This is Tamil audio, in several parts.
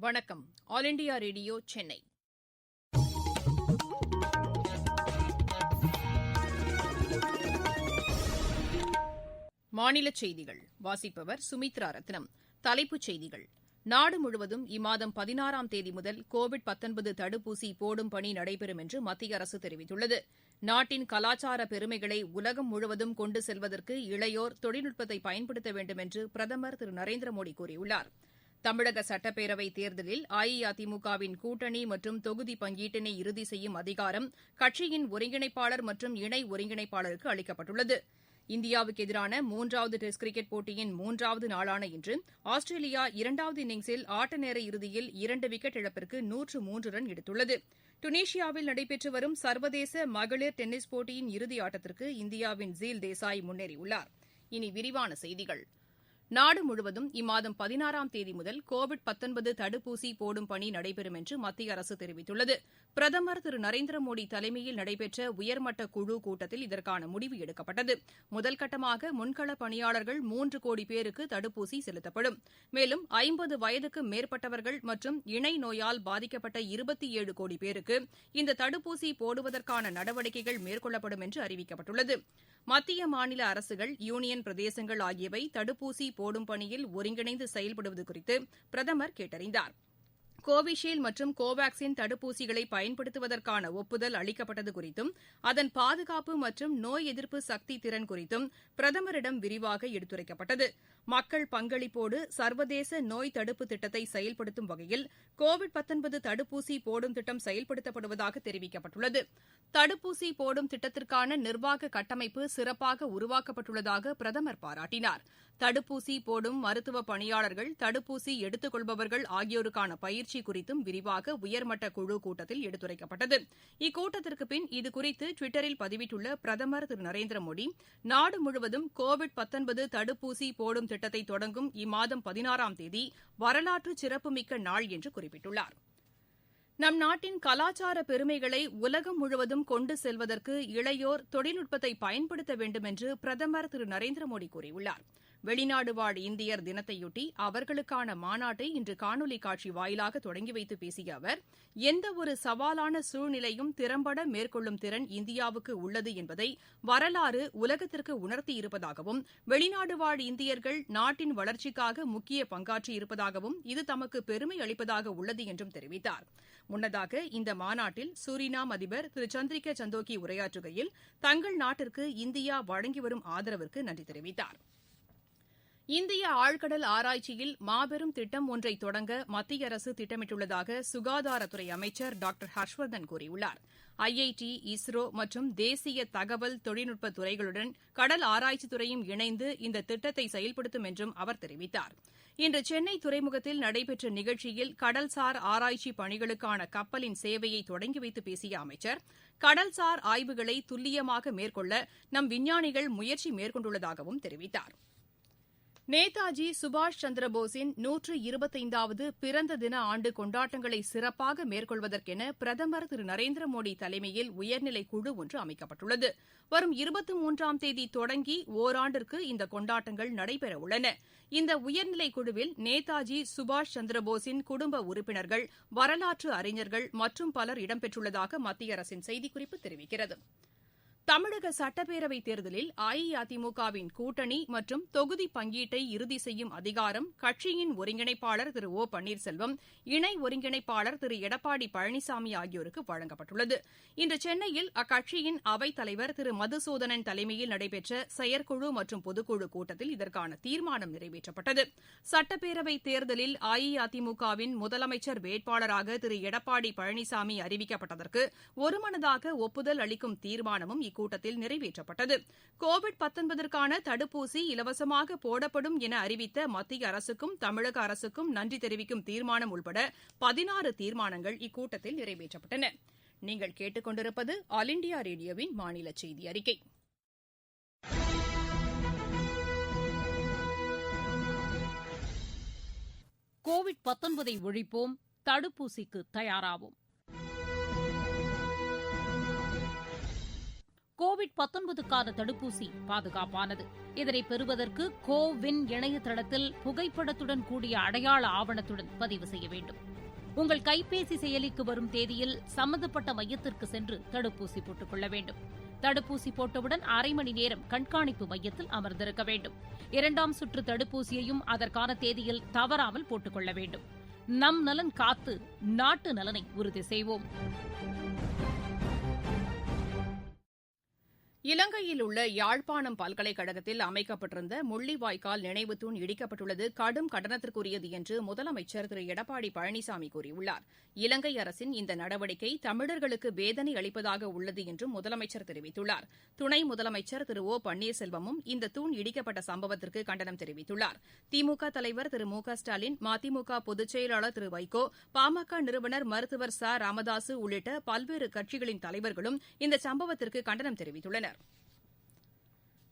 வணக்கம். All India radio Chennai. மாநிலச் செய்திகள் வாசிப்பவர் சுமித்ரா ரத்னம். தலைப்புச் செய்திகள்: நாடு முழுவதும் இம்மாதம் 16ஆம் தேதி முதல் கோவிட் தடுப்பூசி போடும் பணி நடைபெறும் என்று மத்திய அரசு தெரிவித்துள்ளது. நாட்டின் கலாச்சார பெருமைகளை உலகம் முழுவதும் கொண்டு செல்வதற்கு இளையோர் தொழில்நுட்பத்தை பயன்படுத்த வேண்டும் என்று பிரதமர் திரு நரேந்திர மோடி கூறியுள்ளார். தமிழக சட்டப்பேரவைத் தேர்தலில் அஇஅதிமுகவின் கூட்டணி மற்றும் தொகுதி பங்கீட்டினை இறுதி செய்யும் அதிகாரம் கட்சியின் ஒருங்கிணைப்பாளர் மற்றும் இணை ஒருங்கிணைப்பாளருக்கு அளிக்கப்பட்டுள்ளது. இந்தியாவுக்கு எதிரான 3வது டெஸ்ட் கிரிக்கெட் போட்டியின் 3வது நாளான இன்று ஆஸ்திரேலியா 2வது இன்னிங்ஸில் ஆட்டநேர இறுதியில் 2 விக்கெட் இழப்பிற்கு 103 ரன் எடுத்துள்ளது. டுனிஷியாவில் நடைபெற்று வரும் சர்வதேச மகளிர் டென்னிஸ் போட்டியின் இறுதி ஆட்டத்திற்கு இந்தியாவின் ஜீல் தேசாய் முன்னேறியுள்ளார். இனி விரிவான செய்திகள். நாடு முழுவதும் இம்மாதம் 16ஆம் தேதி முதல் கோவிட் தடுப்பூசி போடும் பணி நடைபெறும் என்று மத்திய அரசு தெரிவித்துள்ளது. பிரதமர் திரு நரேந்திர மோடி தலைமையில் நடைபெற்ற உயர்மட்ட குழு கூட்டத்தில் இதற்கான முடிவு எடுக்கப்பட்டது. முதல்கட்டமாக முன்களப் பணியாளர்கள் 3 கோடி பேருக்கு தடுப்பூசி செலுத்தப்படும். மேலும் 50 வயதுக்கு மேற்பட்டவர்கள் மற்றும் இணை நோயால் பாதிக்கப்பட்ட 27 கோடி பேருக்கு இந்த தடுப்பூசி போடுவதற்கான நடவடிக்கைகள் மேற்கொள்ளப்படும் என்று அறிவிக்கப்பட்டுள்ளது. மத்திய மாநில அரசுகள், யூனியன் பிரதேசங்கள் ஆகியவை தடுப்பூசி போடும் பணியில் ஒருங்கிணைந்து செயல்படுவது குறித்து பிரதமர் கேட்டறிந்தார். கோவிஷீல்டு மற்றும் கோவாக்சின் தடுப்பூசிகளை பயன்படுத்துவதற்கான ஒப்புதல் அளிக்கப்பட்டது குறித்தும் அதன் பாதுகாப்பு மற்றும் நோய் எதிர்ப்பு சக்தி திறன் குறித்தும் பிரதமரிடம் விரிவாக எடுத்துரைக்கப்பட்டது. மக்கள் பங்களிப்போடு சர்வதேச நோய் தடுப்பு திட்டத்தை செயல்படுத்தும் வகையில் கோவிட் தடுப்பூசி போடும் திட்டம் செயல்படுத்தப்படுவதாக தெரிவிக்கப்பட்டுள்ளது. தடுப்பூசி போடும் திட்டத்திற்கான நிர்வாக கட்டமைப்பு சிறப்பாக உருவாக்கப்பட்டுள்ளதாக பிரதமர் பாராட்டினார். தடுப்பூசி போடும் மருத்துவ பணியாளர்கள், தடுப்பூசி எடுத்துக் கொள்பவர்கள் ஆகியோருக்கான பயிற்சி குறித்தும் விரிவாக உயர்மட்ட குழு கூட்டத்தில் எடுத்துரைக்கப்பட்டது. இக்கூட்டத்திற்கு பின் இதுகுறித்து டுவிட்டரில் பதிவிட்டுள்ள பிரதமர் திரு நரேந்திர மோடி, நாடு முழுவதும் கோவிட் தடுப்பூசி போடும் திட்டத்தை தொடங்கும் இம்மாதம் 16ஆம் தேதி வரலாற்று சிறப்புமிக்க நாள் என்று குறிப்பிட்டுள்ளார். நம் நாட்டின் கலாச்சார பெருமைகளை உலகம் முழுவதும் கொண்டு செல்வதற்கு இளையோர் தொழில்நுட்பத்தை பயன்படுத்த வேண்டும் என்று பிரதமர் திரு நரேந்திர மோடி கூறியுள்ளார். வெளிநாடு வாழ் இந்தியர் தினத்தையொட்டி அவர்களுக்கான மாநாட்டை இன்று காணொலி காட்சி வாயிலாக தொடங்கி வைத்து பேசிய அவர், எந்தவொரு சவாலான சூழ்நிலையும் திறம்பட மேற்கொள்ளும் திறன் இந்தியாவுக்கு உள்ளது என்பதை வரலாறு உலகத்திற்கு உணர்த்தியிருப்பதாகவும், வெளிநாடு வாழ் இந்தியர்கள் நாட்டின் வளர்ச்சிக்காக முக்கிய பங்காற்றியிருப்பதாகவும் இது தமக்கு பெருமை அளிப்பதாக உள்ளது என்றும் தெரிவித்தார். முன்னதாக இந்த மாநாட்டில் சூரினாம் அதிபர் திரு சந்திரிக்க சந்தோக்கி உரையாற்றுகையில், தங்கள் நாட்டிற்கு இந்தியா வழங்கி வரும் ஆதரவிற்கு நன்றி தெரிவித்தார். இந்திய ஆழ்கடல் ஆராய்ச்சியில் மாபெரும் திட்டம் ஒன்றை தொடங்க மத்திய அரசு திட்டமிட்டுள்ளதாக சுகாதாரத்துறை அமைச்சர் டாக்டர் ஹர்ஷ்வர்தன் கூறியுள்ளார். ஐஐடி, இஸ்ரோ மற்றும் தேசிய தகவல் தொழில்நுட்ப துறைகளுடன் கடல் ஆராய்ச்சித்துறையும் இணைந்து இந்த திட்டத்தை செயல்படுத்தும் என்றும் அவர் தெரிவித்தார். இன்று சென்னை துறைமுகத்தில் நடைபெற்ற நிகழ்ச்சியில் கடல்சார் ஆராய்ச்சி பணிகளுக்கான கப்பலின் சேவையை தொடங்கி வைத்து பேசிய அமைச்சர், கடல்சார் ஆய்வுகளை துல்லியமாக மேற்கொள்ள நம் விஞ்ஞானிகள் முயற்சி மேற்கொண்டுள்ளதாகவும் தெரிவித்தார். நேதாஜி சுபாஷ் சந்திரபோஸின் 125வது பிறந்த தின ஆண்டு கொண்டாட்டங்களை சிறப்பாக மேற்கொள்வதற்கென பிரதமர் திரு நரேந்திர மோடி தலைமையில் உயர்நிலை குழு ஒன்று அமைக்கப்பட்டுள்ளது. வரும் 23ஆம் தேதி தொடங்கி ஓராண்டிற்கு இந்த கொண்டாட்டங்கள் நடைபெறவுள்ளன. இந்த உயர்நிலை குழுவில் நேதாஜி சுபாஷ் சந்திரபோஸின் குடும்ப உறுப்பினர்கள், வரலாற்று அறிஞர்கள் மற்றும் பலர் இடம்பெற்றுள்ளதாக மத்திய அரசின் செய்திக்குறிப்பு தெரிவிக்கிறது. தமிழக சட்டப்பேரவைத் தேர்தலில் அஇஅதிமுகவின் கூட்டணி மற்றும் தொகுதி பங்கீட்டை இறுதி செய்யும் அதிகாரம் கட்சியின் ஒருங்கிணைப்பாளர் திரு ஓ பன்னீர்செல்வம், இணை ஒருங்கிணைப்பாளர் திரு எடப்பாடி பழனிசாமி ஆகியோருக்கு வழங்கப்பட்டுள்ளது. இன்று சென்னையில் அக்கட்சியின் அவைத் தலைவர் திரு மதுசூதனன் தலைமையில் நடைபெற்ற செயற்குழு மற்றும் பொதுக்குழு கூட்டத்தில் இதற்கான தீர்மானம் நிறைவேற்றப்பட்டது. சட்டப்பேரவைத் தேர்தலில் அஇஅதிமுகவின் முதலமைச்சர் வேட்பாளராக திரு எடப்பாடி பழனிசாமி அறிவிக்கப்பட்டதற்கு ஒருமனதாக ஒப்புதல் அளிக்கும் தீர்மானமும் இக்கூட்டத்தில் நிறைவேற்றப்பட்டது. கோவிட்-19க்கான தடுப்பூசி இலவசமாக போடப்படும் என அறிவித்த மத்திய அரசுக்கும் தமிழக அரசுக்கும் நன்றி தெரிவிக்கும் தீர்மானம் உள்பட 16 தீர்மானங்கள் இக்கூட்டத்தில் நிறைவேற்றப்பட்டன. நீங்கள் கேட்டுக்கொண்டிருப்பது ஆல் இண்டியா ரேடியோவின் மாநில செய்தி அறிக்கை. கோவிட்-19 ஒழிப்போம், தடுப்பூசிக்கு தயாராவோம். கோவிட்-19க்கான தடுப்பூசி பாதுகாப்பானது. இதனை பெறுவதற்கு கோவின் இணையதளத்தில் புகைப்படத்துடன் கூடிய அடையாள ஆவணத்துடன் பதிவு செய்ய வேண்டும். உங்கள் கைபேசி செயலிக்கு வரும் தேதியில் சம்பந்தப்பட்ட மையத்திற்கு சென்று தடுப்பூசி போட்டுக் கொள்ள வேண்டும். தடுப்பூசி போட்டவுடன் 1/2 மணி நேரம் கண்காணிப்பு மையத்தில் அமர்ந்திருக்க வேண்டும். 2ஆம் சுற்று தடுப்பூசியையும் அதற்கான தேதியில் தவறாமல் போட்டுக் கொள்ள வேண்டும். நம் நலன் காத்து நாட்டு நலனை உறுதி செய்வோம். இலங்கையில் உள்ள யாழ்ப்பாணம் பல்கலைக்கழகத்தில் அமைக்கப்பட்டிருந்த முள்ளிவாய்க்கால் நினைவு தூண் இடிக்கப்பட்டுள்ளது கடும் கண்டனத்திற்குரியது என்று முதலமைச்சர் திரு எடப்பாடி பழனிசாமி கூறியுள்ளார். இலங்கை அரசின் இந்த நடவடிக்கை தமிழர்களுக்கு வேதனை அளிப்பதாக உள்ளது என்றும் முதலமைச்சர் தெரிவித்துள்ளார். துணை முதலமைச்சர் திரு ஓ பன்னீர்செல்வமும் இந்த தூண் இடிக்கப்பட்ட சம்பவத்திற்கு கண்டனம் தெரிவித்துள்ளார். திமுக தலைவர் திரு மு க ஸ்டாலின், மதிமுக பொதுச் செயலாளர் திரு வைகோ, பாமக நிறுவனர் மருத்துவர் ச ராமதாசு உள்ளிட்ட பல்வேறு கட்சிகளின் தலைவர்களும் இந்த சம்பவத்திற்கு கண்டனம் தெரிவித்துள்ளனர்.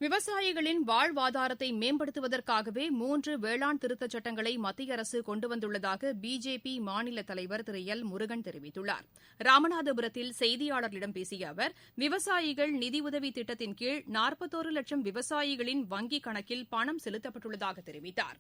விவசாயிகளின் வாழ்வாதாரத்தை மேம்படுத்துவதற்காகவே 3 வேளாண் திருத்தச் சட்டங்களை மத்திய அரசு கொண்டுவந்துள்ளதாக பிஜேபி மாநில தலைவர் திரு எல் முருகன் தெரிவித்துள்ளார். ராமநாதபுரத்தில் செய்தியாளர்களிடம் பேசிய அவர், விவசாயிகள் நிதியுதவி திட்டத்தின் கீழ் 41 லட்சம் விவசாயிகளின் வங்கிக் கணக்கில் பணம் செலுத்தப்பட்டுள்ளதாக தெரிவித்தார்.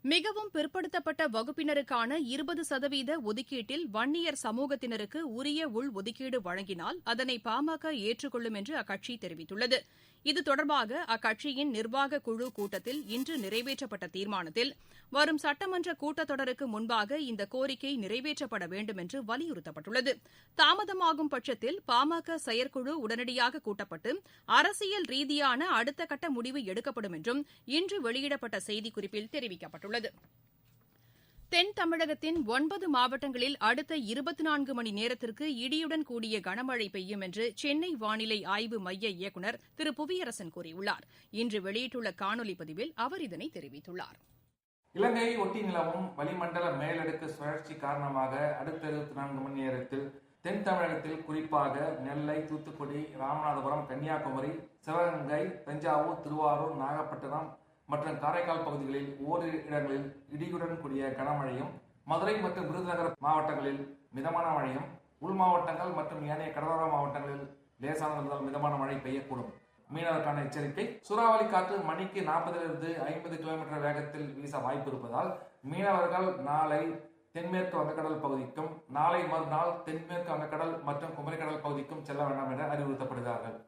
மிகவும் பிற்படுத்தப்பட்ட வகுப்பினருக்கான 20% ஒதுக்கீட்டில் வன்னியர் சமூகத்தினருக்கு உரிய உள் ஒதுக்கீடு வழங்கினால் அதனை பாமக ஏற்றுக்கொள்ளும் என்று அக்கட்சி தெரிவித்துள்ளது. இது தொடர்பாக அக்கட்சியின் நிர்வாக குழு கூட்டத்தில் இன்று நிறைவேற்றப்பட்ட தீர்மானத்தில் வரும் சட்டமன்ற கூட்டத்தொடருக்கு முன்பாக இந்த கோரிக்கை நிறைவேற்றப்பட வேண்டும் என்று வலியுறுத்தப்பட்டுள்ளது. தாமதமாகும் பட்சத்தில் பாமக செயற்குழு உடனடியாக கூட்டப்பட்டு அரசியல் ரீதியான அடுத்த கட்ட முடிவு எடுக்கப்படும் என்றும் இன்று வெளியிடப்பட்ட செய்திக்குறிப்பில் தெரிவிக்கப்பட்டுள்ளது. தென் தமிழகத்தின் 9 மாவட்டங்களில் அடுத்த 24 மணி நேரத்திற்கு இடியுடன் கூடிய கனமழை பெய்யும் என்று சென்னை வானிலை ஆய்வு மைய இயக்குநர் திரு புவியரசன் கூறியுள்ளார். இன்று வெளியிட்டுள்ள காணொலி பதிவில் அவர் இதனை தெரிவித்துள்ளார். இலங்கையை ஒட்டி நிலவும் வளிமண்டல மேலடுக்கு சுழற்சி காரணமாக அடுத்த 24 மணி நேரத்தில் தென் தமிழகத்தில் குறிப்பாக நெல்லை, தூத்துக்குடி, ராமநாதபுரம், கன்னியாகுமரி, சிவகங்கை, தஞ்சாவூர், திருவாரூர், நாகப்பட்டினம் மற்றும் காரைக்கால் பகுதிகளில் ஓரிரு இடங்களில் இடியுடன் கூடிய கனமழையும், மதுரை மற்றும் விருதுநகர் மாவட்டங்களில் மிதமான மழையும், உள் மாவட்டங்கள் மற்றும் ஏனைய கடலோர மாவட்டங்களில் லேசானது முதல் மிதமான மழை பெய்யக்கூடும். மீனவருக்கான எச்சரிக்கை: சூறாவளி காற்று மணிக்கு 40 - 50 கிலோமீட்டர் வேகத்தில் வீச வாய்ப்பு இருப்பதால் மீனவர்கள் நாளை தென்மேற்கு வங்கக்கடல் பகுதிக்கும், நாளை மறுநாள் தென்மேற்கு வங்கக்கடல் மற்றும் குமரிக்கடல் பகுதிக்கும் செல்ல வேண்டாம் என அறிவுறுத்தப்படுகிறார்கள்.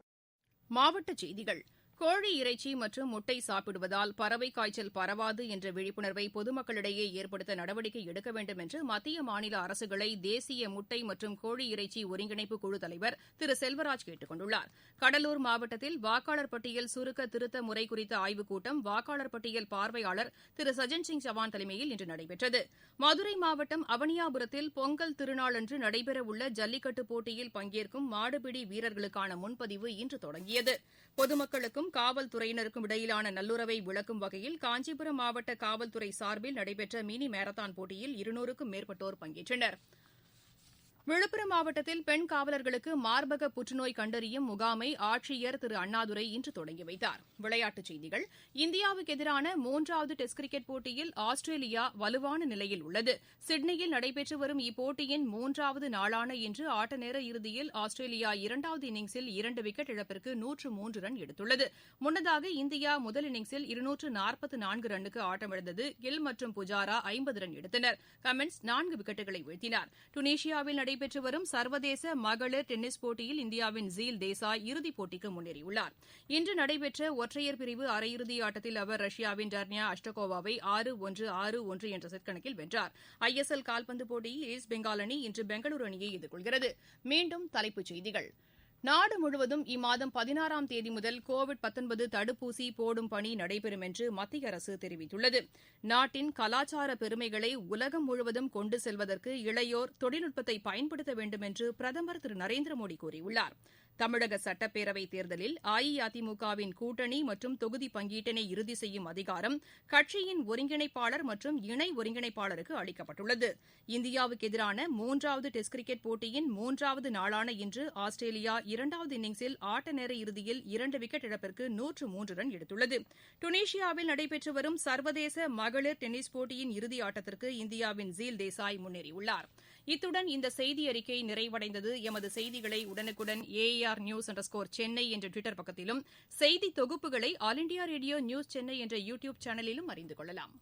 மாவட்டச் செய்திகள்: கோழி இறைச்சி மற்றும் முட்டை சாப்பிடுவதால் பறவை காய்ச்சல் பரவாது என்ற விழிப்புணர்வை பொதுமக்களிடையே ஏற்படுத்த நடவடிக்கை எடுக்க வேண்டும் என்று மத்திய மாநில அரசுகளை தேசிய முட்டை மற்றும் கோழி இறைச்சி ஒருங்கிணைப்பு குழு தலைவர் திரு செல்வராஜ் கேட்டுக் கொண்டுள்ளார். கடலூர் மாவட்டத்தில் வாக்காளர் பட்டியல் சுருக்க திருத்த முறை குறித்த ஆய்வுக் கூட்டம் வாக்காளர் பட்டியல் பார்வையாளர் திரு சஜன் சிங் சவான் தலைமையில் இன்று நடைபெற்றது. மதுரை மாவட்டம் அவனியாபுரத்தில் பொங்கல் திருநாளன்று நடைபெறவுள்ள ஜல்லிக்கட்டு போட்டியில் பங்கேற்கும் மாடுபிடி வீரர்களுக்கான முன்பதிவு இன்று தொடங்கியது. பொதுமக்களுக்கும் காவல்துறையினருக்கும் இடையிலான நல்லுறவை விளக்கும் வகையில் காஞ்சிபுரம் மாவட்ட காவல்துறை சார்பில் நடைபெற்ற மினி மாரத்தான் போட்டியில் 200க்கும் மேற்பட்டோர் பங்கேற்றனர். விழுப்புரம் மாவட்டத்தில் பெண் காவலர்களுக்கு மார்பக புற்றுநோய் கண்டறியும் முகாமை ஆட்சியர் திரு அண்ணாதுரை இன்று தொடங்கி வைத்தார். விளையாட்டுச் செய்திகள்: இந்தியாவுக்கு எதிரான 3வது டெஸ்ட் கிரிக்கெட் போட்டியில் ஆஸ்திரேலியா வலுவான நிலையில் உள்ளது. சிட்னியில் நடைபெற்று வரும் இப்போட்டியின் 3வது நாளான இன்று ஆட்டநேர இறுதியில் ஆஸ்திரேலியா 2வது இன்னிங்ஸில் 2 விக்கெட் இழப்பிற்கு 103 ரன் எடுத்துள்ளது. முன்னதாக இந்தியா முதல் இன்னிங்ஸில் 244 ரன்னுக்கு ஆட்டமிழந்தது. கில் மற்றும் புஜாரா 50 ரன் எடுத்தனர். கமின்ஸ் 4 விக்கெட்டுகளை வீழ்த்தினார். டுனிஷியாவில் நடைபெற்று வரும் சர்வதேச மகளிர் டென்னிஸ் போட்டியில் இந்தியாவின் ஜீல் தேசாய் இறுதிப் போட்டிக்கு முன்னேறியுள்ளார். இன்று நடைபெற்ற ஒற்றையர் பிரிவு அரையிறுதி ஆட்டத்தில் அவர் ரஷ்யாவின் டர்னியா அஷ்டகோவாவை 6-1, 6-1 என்ற செட் கணக்கில் வென்றார். ISL கால்பந்து போட்டியில் ஈஸ்ட் பெங்கால் அணி இன்று பெங்களூரு அணியை எதிர்கொள்கிறது. மீண்டும் தலைப்புச் செய்திகள்: நாடு முழுவதும் இம்மாதம் 16ஆம் தேதி முதல் கோவிட்-19 தடுப்பூசி போடும் பணி நடைபெறும் என்று மத்திய அரசு தெரிவித்துள்ளது. நாட்டின் கலாச்சார பெருமைகளை உலகம் முழுவதும் கொண்டு செல்வதற்கு இளையோர் தொழில்நுட்பத்தை பயன்படுத்த வேண்டும் என்று பிரதமர் திரு நரேந்திர மோடி கூறியுள்ளார். தமிழக சட்டப்பேரவைத் தேர்தலில் அஇஅதிமுகவின் கூட்டணி மற்றும் தொகுதி பங்கீட்டினை இறுதி செய்யும் அதிகாரம் கட்சியின் ஒருங்கிணைப்பாளர் மற்றும் இணை ஒருங்கிணைப்பாளருக்கு அளிக்கப்பட்டுள்ளது. இந்தியாவுக்கு எதிரான 3வது டெஸ்ட் கிரிக்கெட் போட்டியின் 3வது நாளான இன்று ஆஸ்திரேலியா 2வது இன்னிங்ஸில் ஆட்டநேர இறுதியில் 2 விக்கெட் இழப்பிற்கு 103 ரன் எடுத்துள்ளது. டுனிஷியாவில் நடைபெற்று வரும் சர்வதேச மகளிர் டென்னிஸ் போட்டியின் இறுதி ஆட்டத்திற்கு இந்தியாவின் ஜீல் தேசாய் முன்னேறியுள்ளார். இத்துடன் இந்த செய்தி அறிக்கை நிறைவடைந்தது. எமது செய்திகளை உடனுக்குடன் AAR News_ சென்னை என்ற ட்விட்டர் பக்கத்திலும், செய்தி தொகுப்புகளை all India radio news Chennai என்ற யூடியூப் சேனலிலும் அறிந்து கொள்ளலாம்.